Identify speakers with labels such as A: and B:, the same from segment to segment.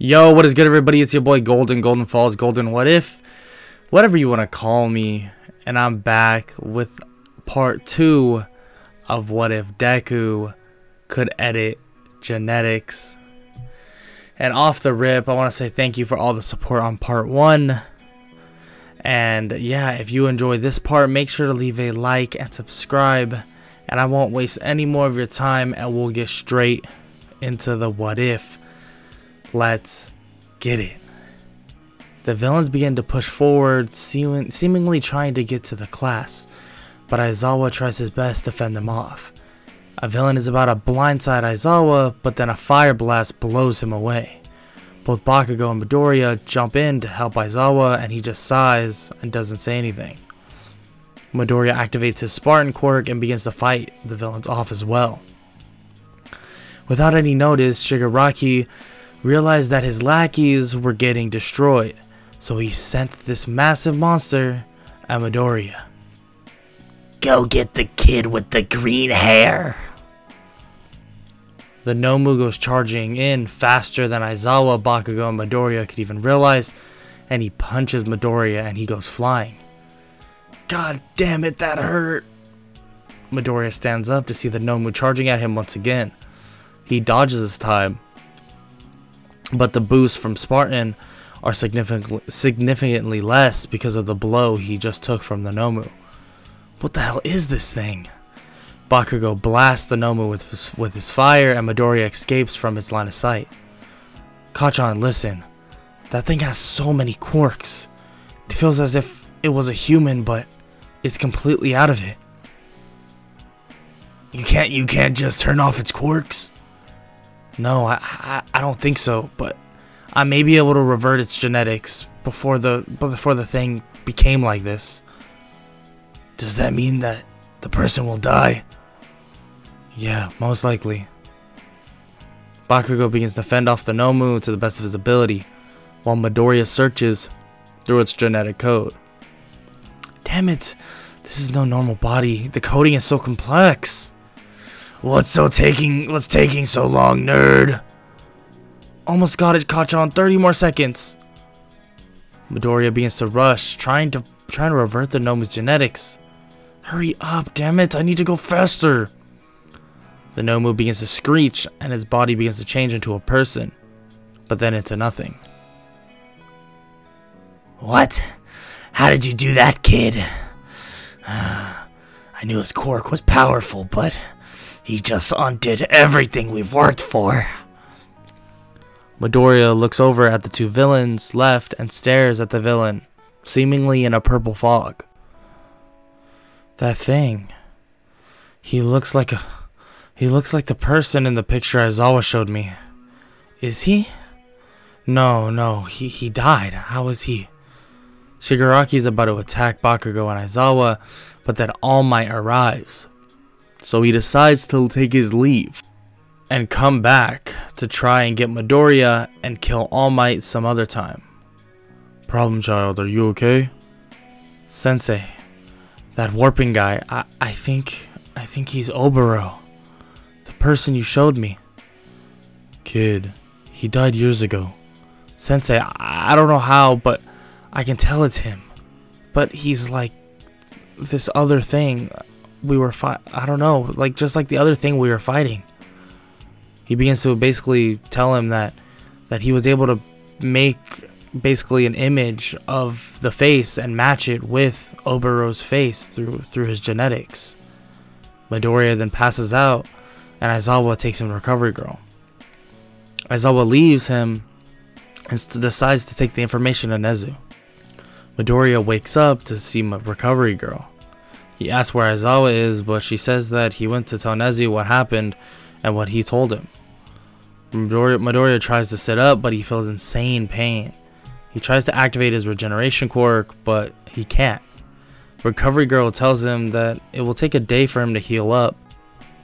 A: Yo, what is good, everybody? It's your boy Golden Falls, Golden What If, whatever you want to call me, and I'm back with part 2 of What If Deku Could Edit Genetics. And off the rip, I want to say thank you for all the support on part 1. And yeah, if you enjoyed this part, make sure to leave a like and subscribe. And I won't waste any more of your time, and we'll get straight into the What If. Let's get it. The villains begin to push forward, seemingly trying to get to the class, but Aizawa tries his best to fend them off. A villain is about to blindside Aizawa, but then a fire blast blows him away. Both Bakugo and Midoriya jump in to help Aizawa, and he just sighs and doesn't say anything. Midoriya activates his Spartan quirk and begins to fight the villains off as well. Without any notice, Shigaraki realized that his lackeys were getting destroyed, so he sent this massive monster at Midoriya.
B: Go get the kid with the green hair.
A: The Nomu goes charging in faster than Aizawa, Bakugo, and Midoriya could even realize, and he punches Midoriya and he goes flying. God damn it, that hurt! Midoriya stands up to see the Nomu charging at him once again. He dodges this time, but the boosts from Spartan are significantly less because of the blow he just took from the Nomu. What the hell is this thing? Bakugo blasts the Nomu with his fire, and Midoriya escapes from its line of sight. Kachan, listen. That thing has so many quirks. It feels as if it was a human, but it's completely out of it.
B: You can't just turn off its quirks?
A: No, I don't think so, but I may be able to revert its genetics before the thing became like this.
B: Does that mean that the person will die?
A: Yeah, most likely. Bakugo begins to fend off the Nomu to the best of his ability, while Midoriya searches through its genetic code. Damn it, this is no normal body. The coding is so complex.
B: What's taking so long, nerd?
A: Almost got it, Kachan. 30 more seconds. Midoriya begins to rush, trying to revert the Nomu's genetics. Hurry up, damn it, I need to go faster. The Nomu begins to screech, and its body begins to change into a person, but then into nothing.
B: What? How did you do that, kid? I knew his quirk was powerful, but he just undid everything we've worked for.
A: Midoriya looks over at the two villains left and stares at the villain, seemingly in a purple fog. That thing. He looks like the person in the picture Aizawa showed me. Is he? No, he died. How is he? Shigaraki is about to attack Bakugo and Aizawa, but then All Might arrives. So he decides to take his leave and come back to try and get Midoriya and kill All Might some other time. Problem child, are you okay? Sensei, that warping guy, I think he's Oboro. The person you showed me. Kid, he died years ago. Sensei, I don't know how, but I can tell it's him. But he's like this other thing we were I don't know, just like the other thing we were fighting. He begins to basically tell him that he was able to make basically an image of the face and match it with Oboro's face through his genetics. Midoriya then passes out, and Aizawa takes him to Recovery Girl. Aizawa leaves him and decides to take the information to Nezu. Midoriya wakes up to see Recovery Girl. He asks where Aizawa is, but she says that he went to tell Nezu what happened and what he told him. Midoriya tries to sit up, but he feels insane pain. He tries to activate his regeneration quirk, but he can't. Recovery Girl tells him that it will take a day for him to heal up.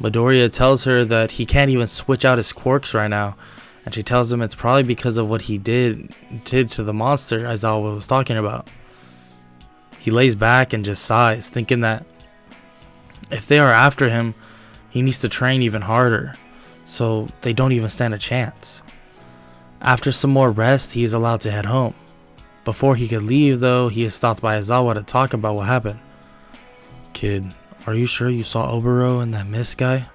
A: Midoriya tells her that he can't even switch out his quirks right now, and she tells him it's probably because of what he did to the monster Aizawa was talking about. He lays back and just sighs, thinking that if they are after him, he needs to train even harder, so they don't even stand a chance. After some more rest, he is allowed to head home. Before he could leave, though, he is stopped by Aizawa to talk about what happened. Kid, are you sure you saw Oboro and that mist guy?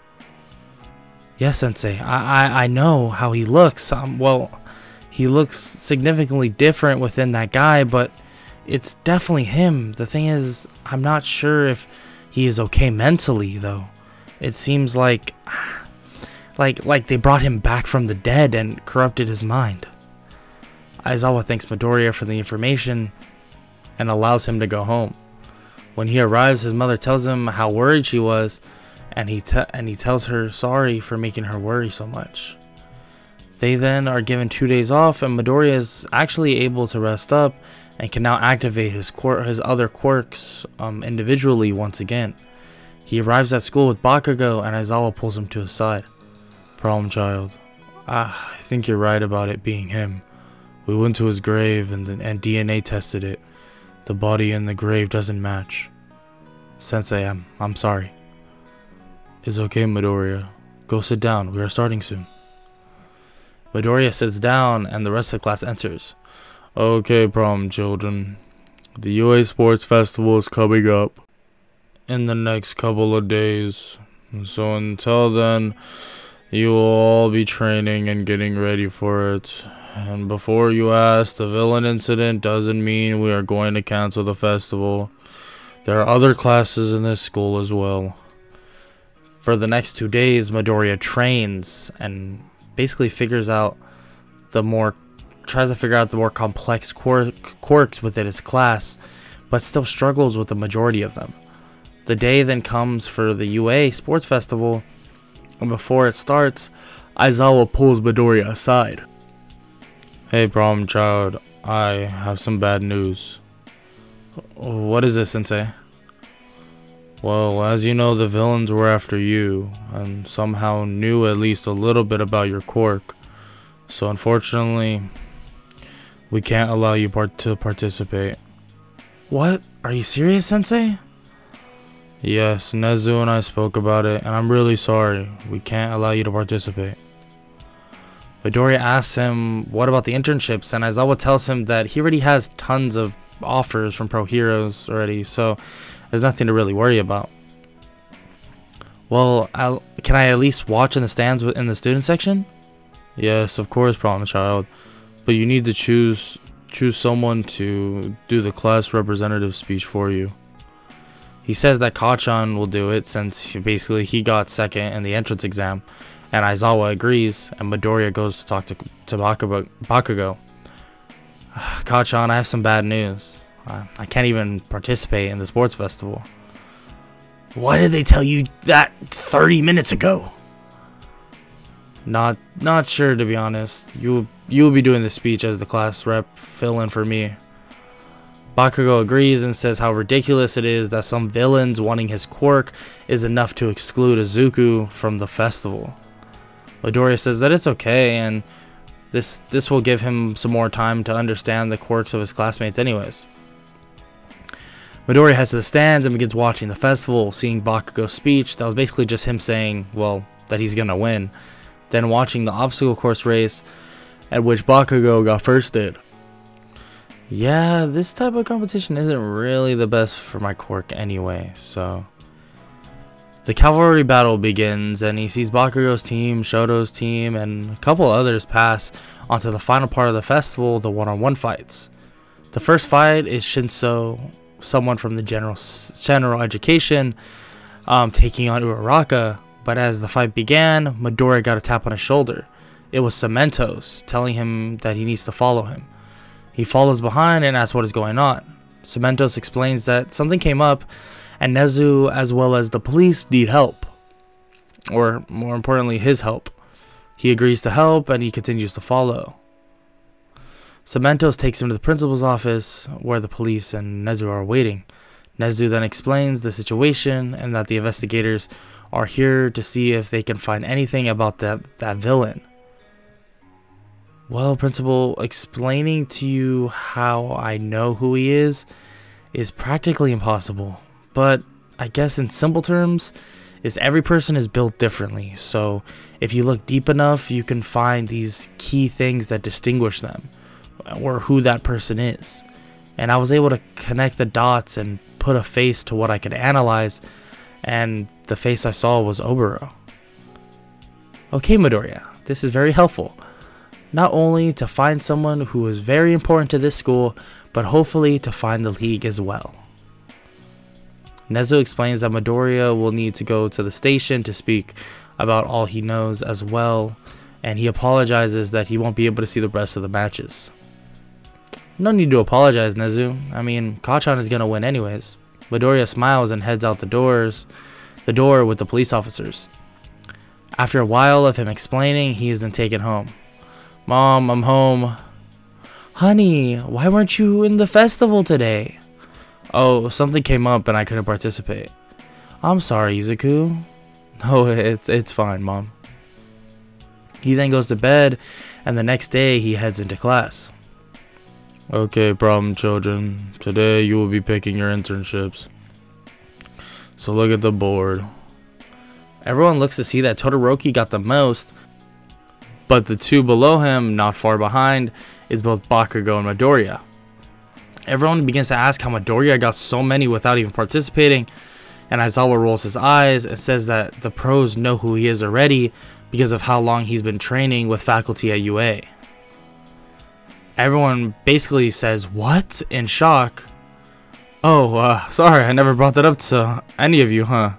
A: Yes, Sensei. I know how he looks. Well, he looks significantly different within that guy, but it's definitely him. The thing is, I'm not sure if he is okay mentally, though. It seems like they brought him back from the dead and corrupted his mind. Aizawa thanks Midoriya for the information and allows him to go home. When he arrives, his mother tells him how worried she was, and he tells her sorry for making her worry so much. They then are given 2 days off, and Midoriya is actually able to rest up and can now activate his other quirks individually once again. He arrives at school with Bakugo, and Aizawa pulls him to his side. Problem child. I think you're right about it being him. We went to his grave and DNA tested it. The body in the grave doesn't match. Sensei, I'm sorry. It's okay, Midoriya. Go sit down. We are starting soon. Midoriya sits down and the rest of the class enters. Okay, problem children. The UA Sports Festival is coming up in the next couple of days. So until then, you will all be training and getting ready for it. And before you ask, the villain incident doesn't mean we are going to cancel the festival. There are other classes in this school as well. For the next 2 days, Midoriya trains and basically tries to figure out the more complex quirks within his class, but still struggles with the majority of them. The day then comes for the UA Sports Festival, and before it starts, Aizawa pulls Midoriya aside. Hey, problem child, I have some bad news. What is this, Sensei? Well, as you know, the villains were after you, and somehow knew at least a little bit about your quirk. So unfortunately, we can't allow you to participate. What? Are you serious, Sensei? Yes, Nezu and I spoke about it, and I'm really sorry. We can't allow you to participate. Midoriya asks him what about the internships, and Aizawa tells him that he already has tons of offers from Pro Heroes already, so there's nothing to really worry about. Well, can I at least watch in the stands in the student section? Yes, of course, problem child. But you need to choose someone to do the class representative speech for you. He says that Kachan will do it since basically he got second in the entrance exam, and Aizawa agrees, and Midoriya goes to talk to Bakugo. Kachan, I have some bad news. I can't even participate in the sports festival.
B: Why did they tell you that 30 minutes ago?
A: Not sure, to be honest. You will be doing the speech as the class rep, fill in for me. Bakugo agrees and says how ridiculous it is that some villains wanting his quirk is enough to exclude Izuku from the festival. Midoriya says that it's okay, and this will give him some more time to understand the quirks of his classmates anyways. Midoriya heads to the stands and begins watching the festival, seeing Bakugo's speech that was basically just him saying, well, that he's gonna win. Then watching the obstacle course race, at which Bakugo got firsted. Yeah, this type of competition isn't really the best for my quirk anyway, so... The cavalry battle begins, and he sees Bakugo's team, Shoto's team, and a couple others pass onto the final part of the festival, the one-on-one fights. The first fight is Shinso, someone from the general education, taking on Uraraka, but as the fight began, Midoriya got a tap on his shoulder. It was Cementos, telling him that he needs to follow him. He follows behind and asks what is going on. Cementos explains that something came up, and Nezu as well as the police need help. Or, more importantly, his help. He agrees to help, and he continues to follow. Cementos takes him to the principal's office, where the police and Nezu are waiting. Nezu then explains the situation, and that the investigators are here to see if they can find anything about that villain. Well, Principal, explaining to you how I know who he is practically impossible. But I guess in simple terms, is every person is built differently. So if you look deep enough, you can find these key things that distinguish them or who that person is. And I was able to connect the dots and put a face to what I could analyze, and the face I saw was Oboro. Okay, Midoriya, this is very helpful. Not only to find someone who is very important to this school, but hopefully to find the league as well. Nezu explains that Midoriya will need to go to the station to speak about all he knows as well, and he apologizes that he won't be able to see the rest of the matches. No need to apologize, Nezu. I mean, Kacchan is gonna win anyways. Midoriya smiles and heads out the door with the police officers. After a while of him explaining, he is then taken home. Mom, I'm home. Honey, why weren't you in the festival today? Oh, something came up and I couldn't participate. I'm sorry, Izuku. No, it's fine, Mom. He then goes to bed, and the next day he heads into class. Okay, problem children. Today you will be picking your internships. So look at the board. Everyone looks to see that Todoroki got the most, but the two below him, not far behind, is both Bakugo and Midoriya. Everyone begins to ask how Midoriya got so many without even participating, and Aizawa rolls his eyes and says that the pros know who he is already because of how long he's been training with faculty at UA. Everyone basically says, "What?" in shock. Oh, sorry, I never brought that up to any of you, huh?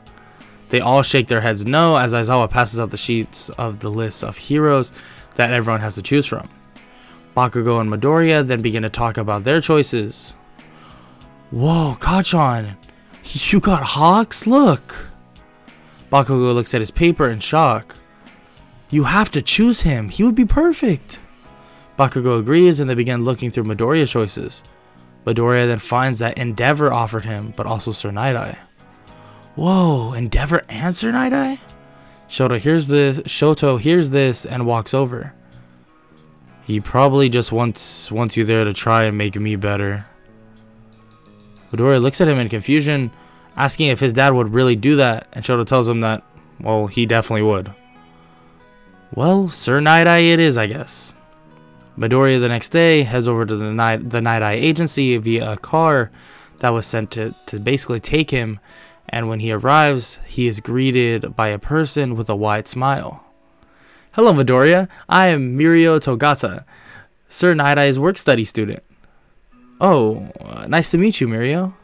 A: They all shake their heads no as Aizawa passes out the sheets of the list of heroes that everyone has to choose from. Bakugo and Midoriya then begin to talk about their choices. Whoa, Kacchan, you got Hawks? Look! Bakugo looks at his paper in shock. You have to choose him, he would be perfect. Bakugo agrees and they begin looking through Midoriya's choices. Midoriya then finds that Endeavor offered him, but also Sir Night-Eye. Whoa, Endeavor and Sir Night-Eye? Shoto hears this and walks over. He probably just wants you there to try and make me better. Midoriya looks at him in confusion, asking if his dad would really do that, and Shoto tells him that, well, he definitely would. Well, Sir Night-Eye it is, I guess. Midoriya the next day heads over to the Night-Eye agency via a car that was sent to basically take him, and when he arrives, he is greeted by a person with a wide smile. Hello, Midoriya. I am Mirio Togata, Sir Night-Eye's work-study student. Oh, nice to meet you, Mirio.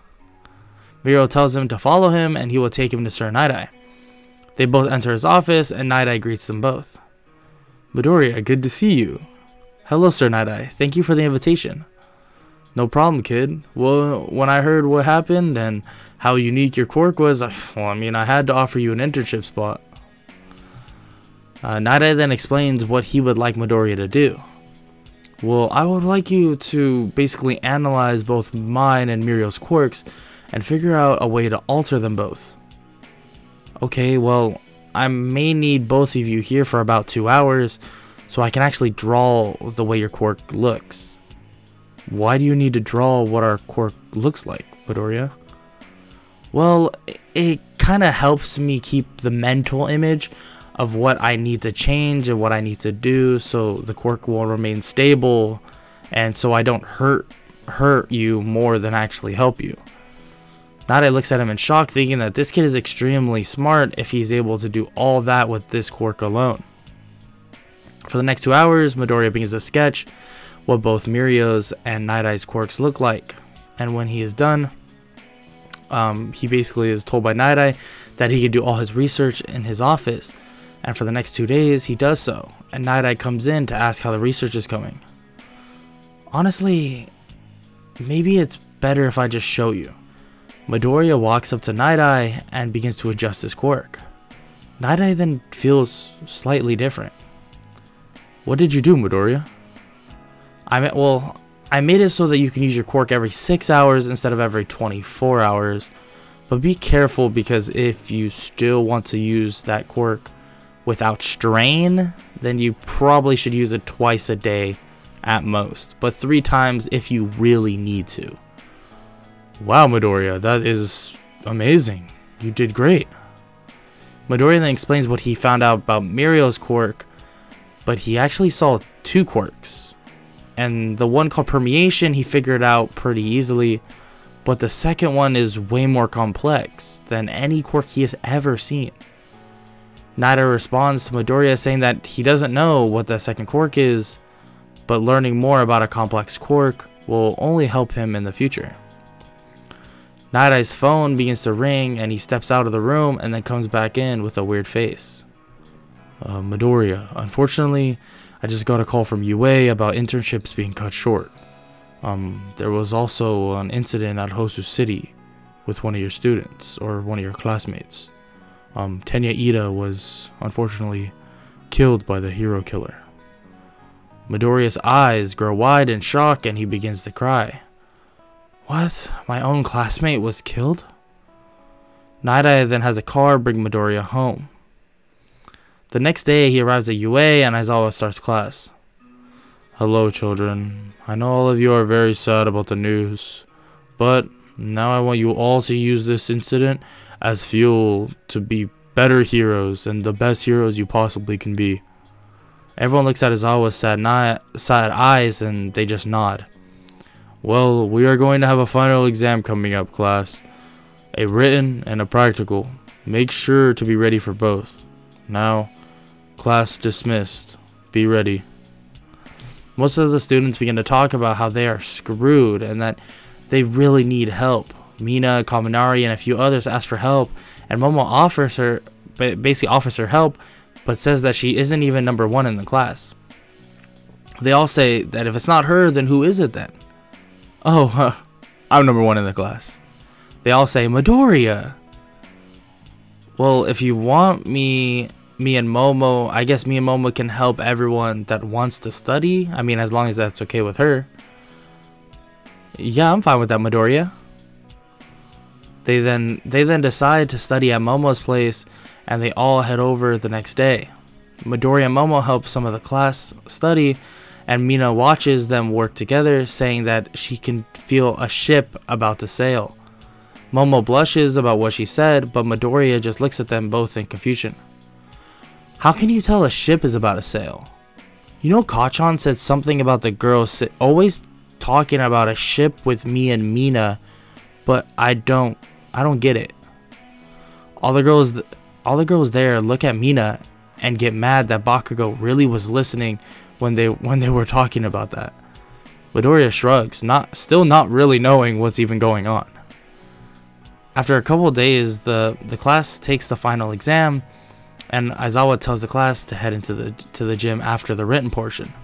A: Mirio tells him to follow him, and he will take him to Sir Night-Eye. They both enter his office, and Night-Eye greets them both. Midoriya, good to see you. Hello, Sir Night-Eye. Thank you for the invitation. No problem, kid. Well, when I heard what happened and how unique your quirk was, I had to offer you an internship spot. Night-Eye then explains what he would like Midoriya to do. Well, I would like you to basically analyze both mine and Mirio's quirks and figure out a way to alter them both. Okay, well, I may need both of you here for about 2 hours so I can actually draw the way your quirk looks. Why do you need to draw what our quirk looks like, Midoriya? Well, it kind of helps me keep the mental image of what I need to change and what I need to do so the quirk will remain stable and so I don't hurt you more than actually help you. Night-Eye looks at him in shock, thinking that this kid is extremely smart if he's able to do all that with this quirk alone. For the next 2 hours, Midoriya begins to sketch what both Mirio's and Night-Eye's quirks look like, and when he is done, he basically is told by Night-Eye that he can do all his research in his office, and for the next 2 days he does so, and Night-Eye comes in to ask how the research is going. Honestly, maybe it's better if I just show you. Midoriya walks up to Night-Eye and begins to adjust his quirk. Night-Eye then feels slightly different. What did you do, Midoriya? I made it so that you can use your quirk every 6 hours instead of every 24 hours. But be careful, because if you still want to use that quirk without strain, then you probably should use it twice a day at most. But 3 times if you really need to. Wow, Midoriya, that is amazing. You did great. Midoriya then explains what he found out about Mirio's quirk, but he actually saw 2 quirks. And the one called permeation he figured out pretty easily, but the second one is way more complex than any quirk he has ever seen. Nada responds to Midoriya saying that he doesn't know what the second quirk is, but learning more about a complex quirk will only help him in the future. Nada's phone begins to ring and he steps out of the room and then comes back in with a weird face. Midoriya, unfortunately, I just got a call from UA about internships being cut short. There was also an incident at Hosu City with one of your students or one of your classmates. Tenya Ida was unfortunately killed by the hero killer. Midoriya's eyes grow wide in shock and he begins to cry. What? My own classmate was killed? Nida then has a car bring Midoriya home. The next day he arrives at UA and Aizawa starts class. Hello children, I know all of you are very sad about the news, but now I want you all to use this incident as fuel to be better heroes and the best heroes you possibly can be. Everyone looks at Aizawa's sad eyes and they just nod. Well, we are going to have a final exam coming up, class. A written and a practical. Make sure to be ready for both. Now, class dismissed. Be ready. Most of the students begin to talk about how they are screwed and that they really need help. Mina, Kaminari, and a few others ask for help, and Momo basically offers her help, but says that she isn't even number 1 in the class. They all say that if it's not her, then who is it then? Oh, I'm number 1 in the class. They all say, Midoriya. Well, if you want me and Momo, I guess me and Momo can help everyone that wants to study. I mean, as long as that's okay with her. Yeah, I'm fine with that, Midoriya. They then decide to study at Momo's place, and they all head over the next day. Midoriya and Momo help some of the class study, and Mina watches them work together, saying that she can feel a ship about to sail. Momo blushes about what she said, but Midoriya just looks at them both in confusion. How can you tell a ship is about to sail? You know, Kachan said something about the girls always talking about a ship with me and Mina, but I don't get it. All the girls there look at Mina and get mad that Bakugo really was listening when they were talking about that. Midoriya shrugs, still not really knowing what's even going on. After a couple of days, the class takes the final exam, and Aizawa tells the class to head into the gym after the written portion.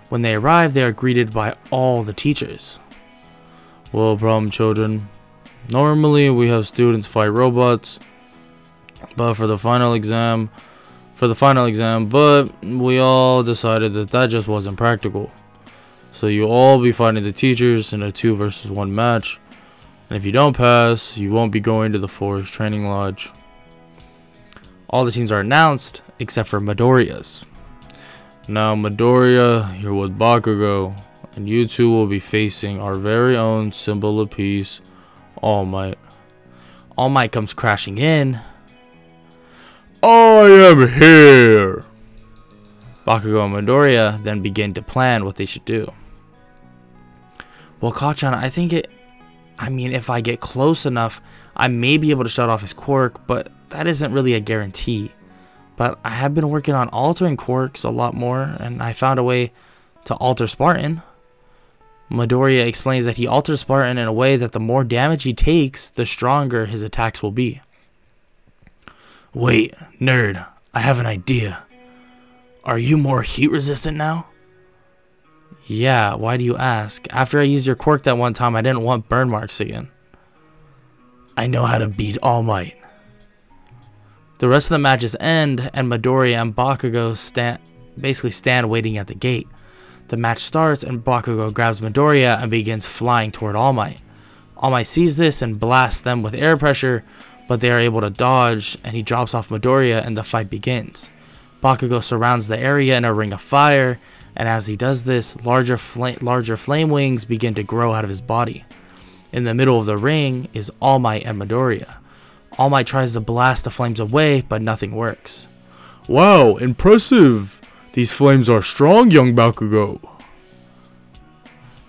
A: When they arrive, they are greeted by all the teachers. Well, problem children. Normally we have students fight robots, but for the final exam, but we all decided that just wasn't practical. So you all be fighting the teachers in a 2 versus 1 match. And if you don't pass, you won't be going to the Forest Training Lodge. All the teams are announced, except for Midoriya's. Now Midoriya, you're with Bakugo, and you two will be facing our very own symbol of peace, All Might. All Might comes crashing in. I am here! Bakugo and Midoriya then begin to plan what they should do. Well, Kachan, I mean, if I get close enough, I may be able to shut off his quirk, but that isn't really a guarantee. But I have been working on altering quirks a lot more, and I found a way to alter Spartan. Midoriya explains that he alters Spartan in a way that the more damage he takes, the stronger his attacks will be. Wait, nerd, I have an idea. Are you more heat resistant now? Yeah, why do you ask? After I used your quirk that one time, I didn't want burn marks again. I know how to beat All Might. The rest of the matches end, and Midoriya and Bakugo stand waiting at the gate. The match starts, and Bakugo grabs Midoriya and begins flying toward All Might. All Might sees this and blasts them with air pressure, but they are able to dodge, and he drops off Midoriya and the fight begins. Bakugo surrounds the area in a ring of fire, and as he does this, larger flame wings begin to grow out of his body. In the middle of the ring is All Might and Midoriya. All Might tries to blast the flames away, but nothing works. Wow, impressive! These flames are strong, young Bakugo.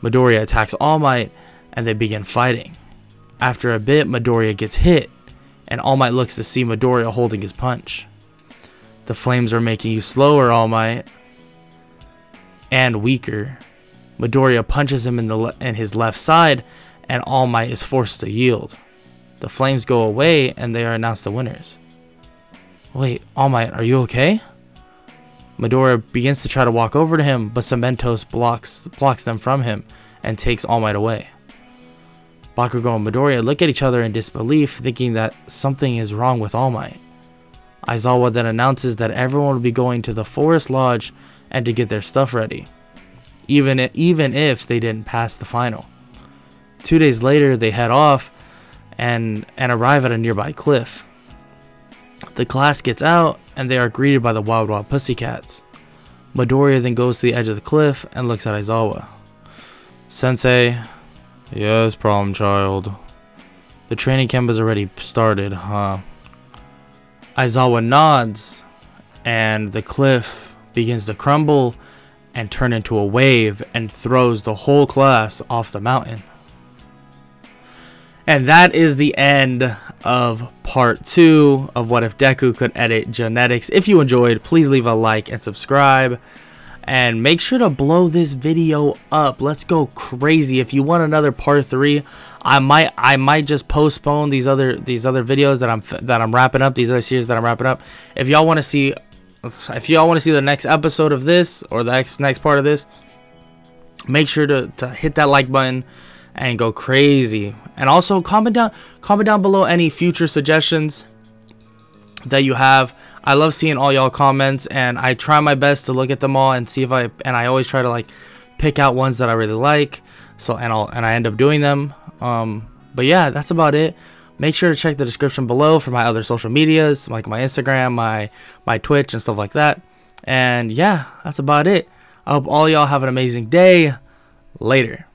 A: Midoriya attacks All Might, and they begin fighting. After a bit, Midoriya gets hit, and All Might looks to see Midoriya holding his punch. The flames are making you slower, All Might, and weaker. Midoriya punches him in his left side, and All Might is forced to yield. The flames go away, and they are announced the winners. Wait, All Might, are you okay? Midoriya begins to try to walk over to him, but Cementos blocks them from him and takes All Might away. Bakugo and Midoriya look at each other in disbelief, thinking that something is wrong with All Might. Aizawa then announces that everyone will be going to the Forest Lodge and to get their stuff ready, even if they didn't pass the final. 2 days later, they head off and arrive at a nearby cliff. The class gets out, and they are greeted by the Wild Wild Pussycats. Midoriya then goes to the edge of the cliff and looks at Aizawa. Sensei, yes, problem child. The training camp has already started, huh? Aizawa nods, and the cliff begins to crumble and turn into a wave and throws the whole class off the mountain. And that is the end of part 2 of What If Deku Could Edit Genetics. If you enjoyed, please leave a like and subscribe. And make sure to blow this video up. Let's go crazy. If you want another part 3, I might just postpone these other videos that I'm wrapping up, these other series that I'm wrapping up. If y'all want to see the next episode of this or the next part of this, make sure to hit that like button and go crazy. And also comment down below any future suggestions that you have. I love seeing all y'all comments, and I try my best to look at them all and see if I always try to like pick out ones that I really like. So and I end up doing them. But yeah, that's about it. Make sure to check the description below for my other social medias, like my Instagram, my Twitch, and stuff like that. And yeah, that's about it. I hope all y'all have an amazing day. Later.